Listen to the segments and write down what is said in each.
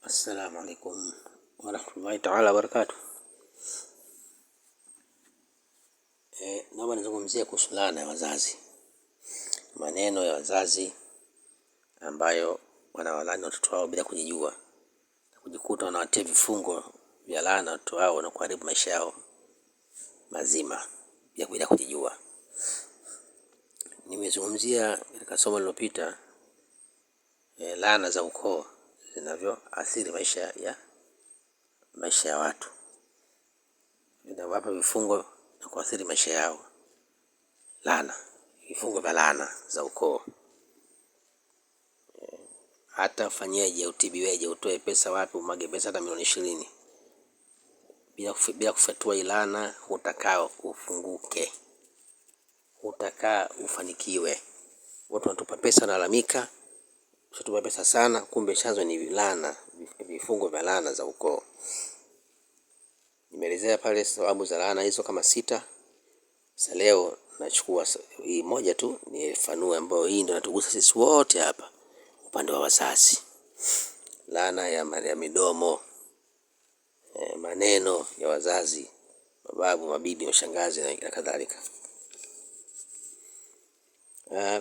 Assalamu alaikum warahmatullahi ta'ala wabarakatuh. Naomba nizungumzie kuhusu laana ya wazazi, maneno ya wazazi ambayo wanawalaani watoto wao bila kujijua, kujikuta wanawatia vifungo vya laana watoto wao na kuharibu maisha yao mazima bila kujijua. Nimezungumzia katika somo lililopita laana za ukoo zinavyoathiri maisha ya watu, vinawapa vifungo na kuathiri maisha yao. Vifungo vya laana za ukoo. Hata fanyeje, utibiweje, utoe pesa wapi, umage pesa hata milioni 20, bila kufatua ilana, hutakaa ufunguke, hutakaa ufanikiwe. Watu wanatupa pesa, nalalamika tupa pesa sana, kumbe chanzo ni laana, vifungo vya laana za ukoo. Nimeelezea pale sababu za laana hizo kama 6. Sasa leo nachukua hii moja tu nifanue, ambayo hii ndio natugusa sisi wote hapa upande wa wazazi. Laana ya midomo, maneno ya wazazi, mababu, mabibi, mashangazi na kadhalika.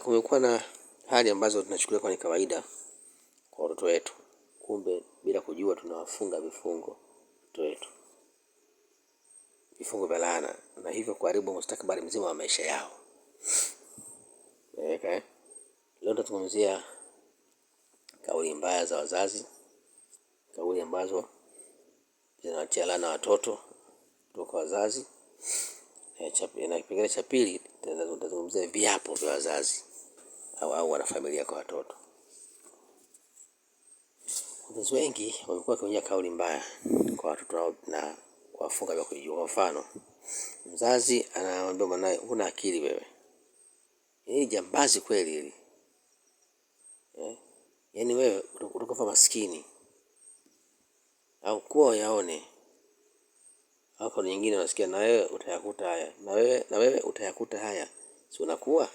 Kumekuwa na hali ambazo tunachukulia kwa ni kawaida kwa watoto wetu, kumbe bila kujua tunawafunga vifungo watoto wetu, vifungo vya laana, na hivyo kuharibu mustakabali mzima wa maisha yao. Leo tutazungumzia kauli mbaya za wazazi, kauli ambazo zinawatia laana watoto kutoka wazazi. Na kipengele cha pili tutazungumzia viapo vya wazazi au wanafamilia kwa watoto. Wazazi wengi wamekuwa wakionyesha kauli mbaya kwa watoto wao na kuwafunga bila kujua. Kwa mfano, mzazi anamwambia mwanae, huna akili wewe, hii jambazi kweli hili, yaani wewe utakufa maskini au kuwa yaone. Hapo nyingine unasikia, na wewe utayakuta haya, na wewe utayakuta haya, si unakuwa.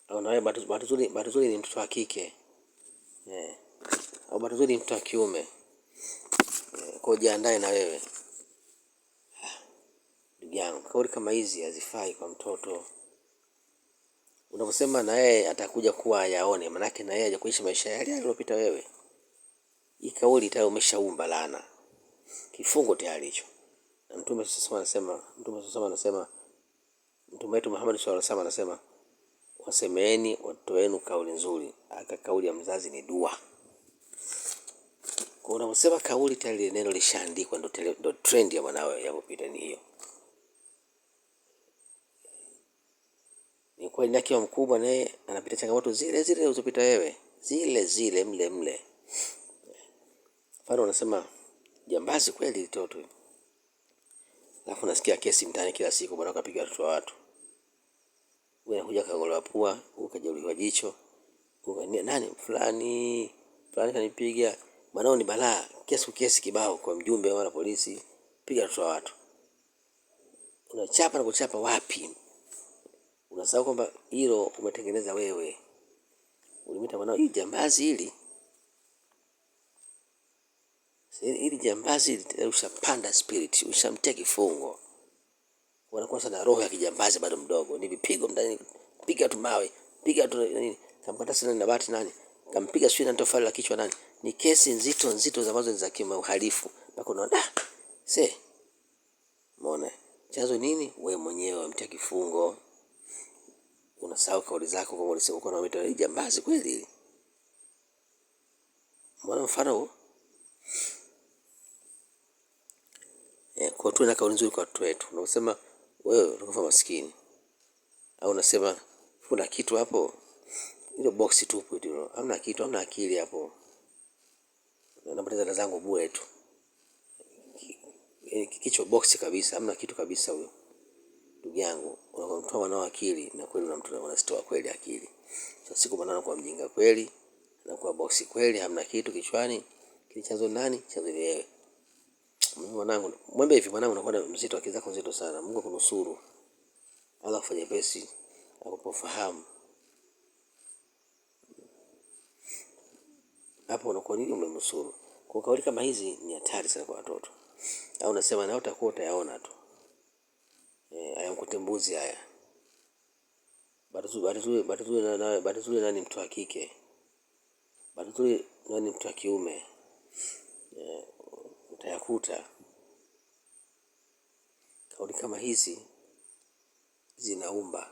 Au na wewe bahati nzuri ni mtoto wa kike, au bahati nzuri ni mtoto wa kiume, kwa jiandae na wewe. Ndugu yangu, kauli kama hizi hazifai kwa mtoto. Unaposema na yeye atakuja kuwa yaone, maana yake na yeye haja kuishi maisha yale aliyopita wewe. Hii kauli tayari umeshaumba laana, kifungo tayari hicho. Na Mtume anasema, Mtume wetu Muhammad sallallahu alaihi wasallam anasema, wasemeeni watoto wenu kauli nzuri, aka kauli ya mzazi ni dua. Kwa unaposema kauli tayari neno lishaandikwa, ndo trend ya mwanawe yapopita ni hiyo. Ni kweli akiwa mkubwa naye anapita changamoto zile zile unazopita wewe, zile mle. Mfano unasema jambazi kweli mtoto. Alafu unasikia kesi mtaani kila siku, bwana kapiga watoto wa watu. Wewe unakuja kagolewa pua, ukajeruhiwa jicho. Nani fulani kanipiga. Mwanao ni balaa, kesi kibao kwa mjumbe wala polisi, piga watoto wa watu. Unachapa na kuchapa wapi? Unasahau kwamba hilo umetengeneza wewe. Ulimwita mwanao hii jambazi hili. Hili jambazi hili, ushapanda spirit, ushamtia kifungo. Wanakuwa sana roho ya kijambazi bado mdogo. Ni vipigo ndani, piga tu mawe, piga tu nini, kamkata sana na bati nani, kampiga sio na tofali la kichwa nani. Ni kesi nzito za ambazo ni za kimauhalifu. Mpaka unaona umeona chanzo nini? Wewe mwenyewe umtia kifungo. Unasahau kauli zako kwa ulisema uko na mita jambazi kweli. Mbona mfano kwa tuwe na kauli nzuri kwa watoto wetu. Unasema wewe utakufa maskini, au unasema kuna kitu hapo, ile box tupu hilo, hamna kitu, hamna akili hapo, napoteza zangu bure tu. Kicho box kabisa, hamna kitu kabisa huyo. Ndugu yangu, unamtoa mwanao akili, na kweli unasitoa kweli akili. Sasa siku mwanao kwa mjinga kweli, na kwa box kweli, hamna kitu kichwani. Kilichazo nani? Chanzo ni wewe. Mwanangu, mwambie hivi, mwanangu unakuwa mzito, akili zako nzito sana. Mungu akunusuru. Allah afanye pesi akupofahamu. hapo unakuwa nini umemnusuru. Kwa kauli kama hizi ni hatari sana kwa watoto. Au unasema na utakuwa utayaona tu. Hayamkute mbuzi haya. Batuzuri nani mtu wa kike. Batuzuri nani mtu wa kiume. Utayakuta. Kauli kama hizi zinaumba.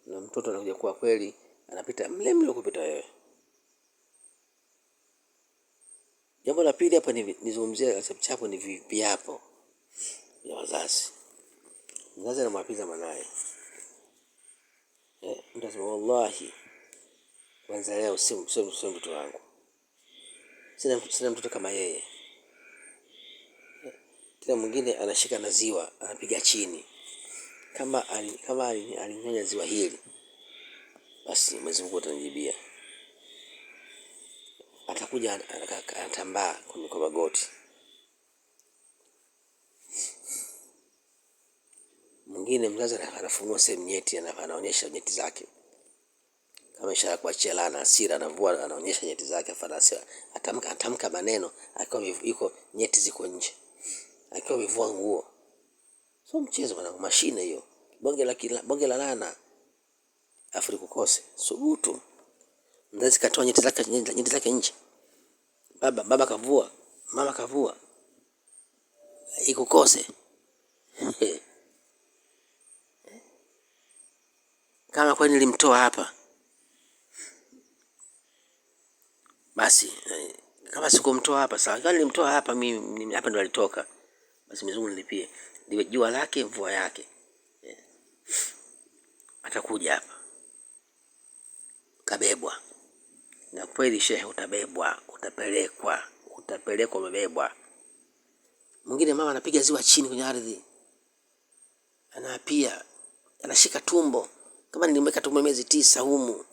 Na mtoto anakuja kuwa kweli anapita mle kupita wewe. Jambo la pili hapa nizungumzie chapo ni viapo ya wazazi. Mzazi anamwapiza mwanae. Mtu anasema wallahi kwanza leo sio mtoto wangu. Sina mtoto kama yeye. Tena mwingine anashika na ziwa, anapiga chini. Kama alinyonya ziwa hili, basi Mwenyezi Mungu atanijibia. Atakuja anatambaa kwa magoti. Mwingine mzazi anafungua sehemu nyeti, anaonyesha nyeti zake. Kama ishara kuachia laana, hasira, anavua, anaonyesha nyeti zake, afanasi atamka maneno akiwa yuko nyeti ziko nje. Akiwa amevua nguo. Sio mchezo bwana, mashine hiyo. Bonge la laana. Afu kukose. Subutu. Mzazi katoa nyeti zake nje. Baba kavua, mama kavua. Ikukose. Kama kwani nilimtoa hapa. Basi kama sikumtoa hapa sawa. Kama nilimtoa hapa mimi hapa ndo alitoka. Basi Mwenyezi Mungu nilipie. Liwe jua lake mvua yake. Atakuja hapa. Kabebwa. Na kweli shehe utabebwa, utapelekwa umebebwa. Mwingine mama anapiga ziwa chini kwenye ardhi. Anaapia, anashika tumbo. Kama nilimweka tumbo miezi 9 humu.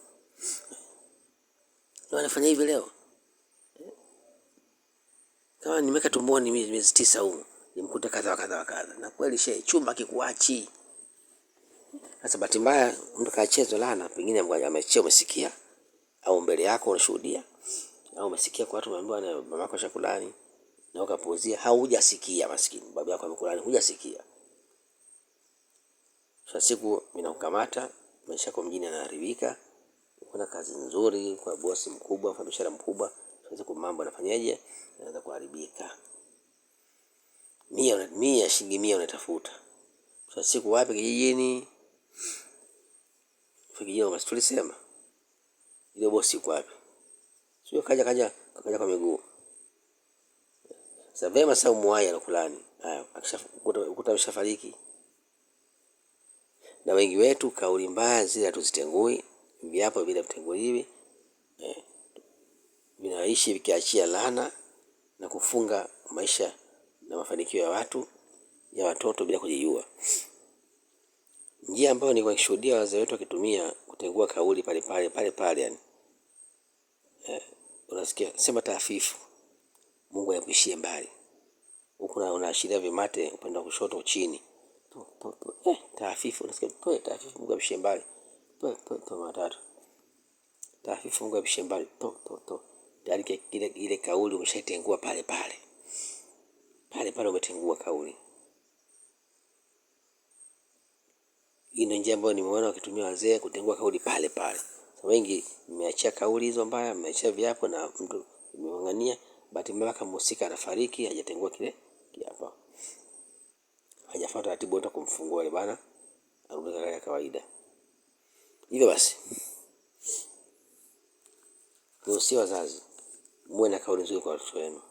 Ndio anafanya hivi leo. Kama nimeweka tumboni miezi 9 humu, nimkuta kadha. Na kweli shehe chumba kikuachi. Sasa bahati mbaya mtu kaachezwa laana, pengine amechea umesikia au mbele yako unashuhudia au umesikia kwa watu wameambiwa na mamako shakulani na ukapuuzia, haujasikia maskini. Baba yako amekulani hujasikia. Sasa siku ninakukamata, maisha yako mjini yanaharibika. Kuna kazi nzuri, kwa bosi mkubwa, kwa biashara mkubwa, sasa kwa mambo yanafanyaje? Yanaanza kuharibika. Shilingi 100 unatafuta. Sasa siku wapi kijijini? Kijijini basi tulisema. Ile bosi yuko wapi? Sio kaja kwa miguu. Sasa vema sasa umuai anakulani. Haya, akishakuta ameshafariki. Na wengi wetu kauli mbaya zile hatuzitengui, viapo vile vitenguliwi. Vinaishi vikiachia laana na kufunga maisha na mafanikio ya watu, ya watoto bila kujijua. Njia ambayo nilikuwa nikishuhudia wazee wetu wakitumia kutengua kauli pale yani. Unasikia sema taafifu. Mungu aepushie mbali. Huko unaashiria vimate upande wa kushoto chini. Taafifu unasikia taafifu Mungu aepushie mbali. Matatu. Taafifu Mungu aepushie mbali. Tayari ile kauli umeshaitengua pale. Pale umetengua kauli. Hii ndio njia ambayo nimeona wakitumia wazee kutengua kauli pale. Wengi mmeachia kauli hizo mbaya, mmeachia viapo na mtu mmeng'ang'ania, bahati mbaya kama mhusika anafariki hajatengua kile kiapo. Hajafuata taratibu hata kumfungua ile bana, arudi kama kawaida. Hivyo basi. Ni wazazi, muwe na kauli nzuri kwa watoto wenu.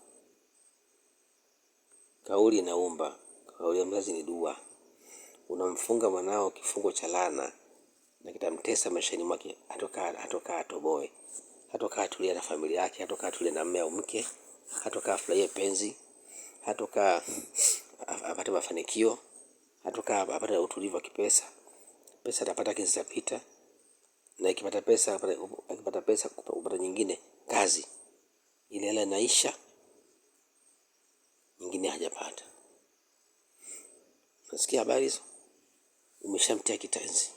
Kauli inaumba, kauli ya mzazi ni dua. Unamfunga mwanao kifungo cha laana na kitamtesa maishani mwake, hatokaa atoboe. Hatokaa atulie na familia yake, hatokaa atulie na mume au mke, hatokaa afurahie penzi, hatokaa apate mafanikio, hatokaa apate utulivu wa kipesa. Pesa atapata kizitapita, na akipata pesa kupata nyingine kazi. Ile hela inaisha, nyingine hajapata. Unasikia habari hizo? Umeshamtia kitanzi.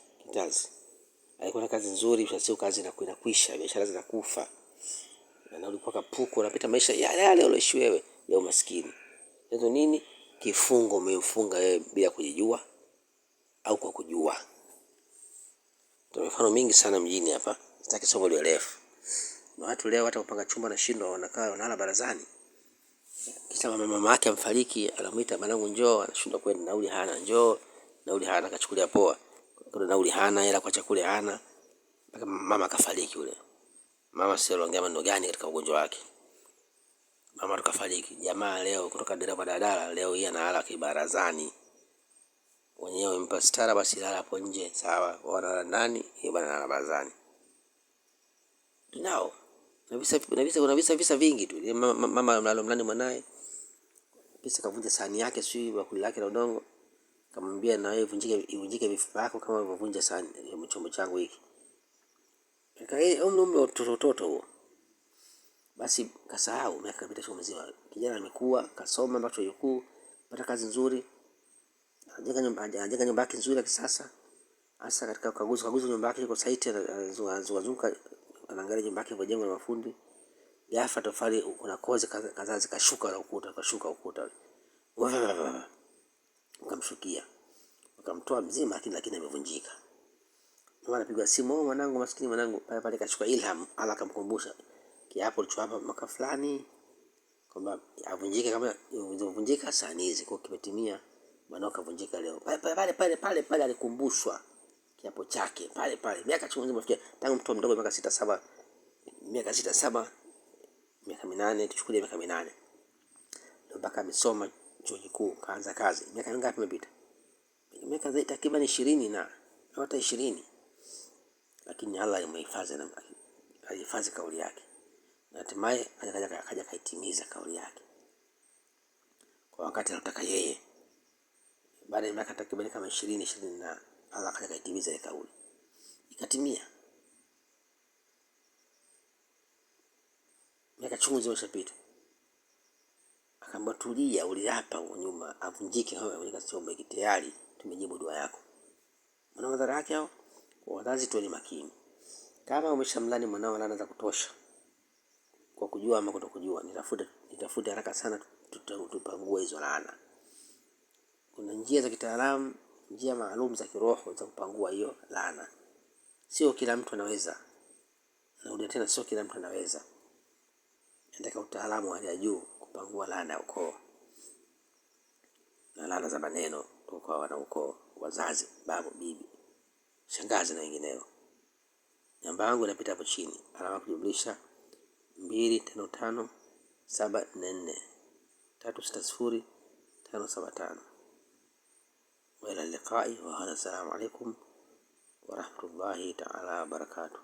Alikuwa na kazi nzuri, sasa kazi inakwisha, biashara zinakufa. na ulikuwa kapuku, unapita maisha yale yale ulioishi wewe ya umaskini. Hizo nini? Kifungo umemfunga wewe bila kujijua au kwa kujua. Tuna mifano mingi sana mjini hapa, sitaki somo liwe refu. Na watu leo hata kupanga chumba na shindwa, wanakaa wanalala barazani. Kisha mama yake amfariki, anamuita mwanangu njoo, anashindwa kwenda, nauli hana, njoo, nauli hana, kachukulia poa. Kuna nauli hana, hela kwa chakula hana. Mpaka mama kafariki yule. Mama sio anaongea maneno gani katika ugonjwa wake. Mama tukafariki. Jamaa leo kutoka dereva daladala leo yeye analala kibarazani. Wenyewe wamempa stara, basi lala hapo nje, sawa. Wanalala ndani, yeye bwana analala barazani. Nao na visa vingi tu. Mama mlalo mlani mwanae. Kisa kavunja sahani yake, sio bakuli lake la udongo. Kamwambia na wewe ivunjike mifupa yako kama ulivyovunja sahani ya chombo changu hiki. Kae umri wa utoto huo. Basi kasahau miaka kapita chombo mzima. Kijana amekuwa, kasoma mpaka chuo kikuu, pata kazi nzuri. Anajenga nyumba yake nzuri ya kisasa. Hasa katika kaguzi nyumba yake iko site, anazunguka anaangalia nyumba yake iliyojengwa na mafundi. Ghafla tofali kuna kozi kadhaa zikashuka ukuta. Ukamshukia. Ukamtoa mzima lakini amevunjika. Mama anapiga simu, oh mwanangu maskini mwanangu, pale kachukua ilham, Allah akamkumbusha kiapo ulichoapa mwaka fulani kwamba avunjike kama ilivunjika sahani hizi, kwa kimetimia mwanao kavunjika leo. Pale alikumbushwa kiapo chake pale. Miaka chungu nzima fikia tangu mtoto mdogo miaka 6 7 miaka 8 tuchukulie miaka 8 ndio mpaka amesoma chuo kikuu kaanza kazi. Miaka mingapi imepita? Miaka zaidi takriban 20 na hata 20. Lakini Allah alimhifadhi na alihifadhi kauli yake. Na hatimaye akaja kaitimiza kauli yake kwa wakati anataka yeye. Baada ya miaka takriban kama 20 na Allah akaja kaitimiza ile kauli. Ikatimia. Miaka chungu zilizopita. Akaambia tulia, uliapa nyuma avunjike kama vile chombo hiki, tayari tumejibu dua yako. Maana madhara yake hao, wazazi tuwe makini. Kama umeshamlani mwanao laana za kutosha, kwa kujua ama kutokujua, nitafute haraka sana tupangue hizo laana. Kuna njia za kitaalamu, njia maalum za kiroho za kupangua hiyo laana. Sio kila mtu anaweza. Narudia tena, sio kila mtu anaweza. Nataka utaalamu wa hali ya juu kupangua laana ya ukoo. Na laana za maneno kwa wana ukoo, wazazi, babu, bibi, shangazi na wengineo. Namba yangu inapita hapo chini. Alama kujumlisha 255 744 360 575. Wa ila liqai wa hada, assalamu alaikum wa rahmatullahi ta'ala wa barakatuh.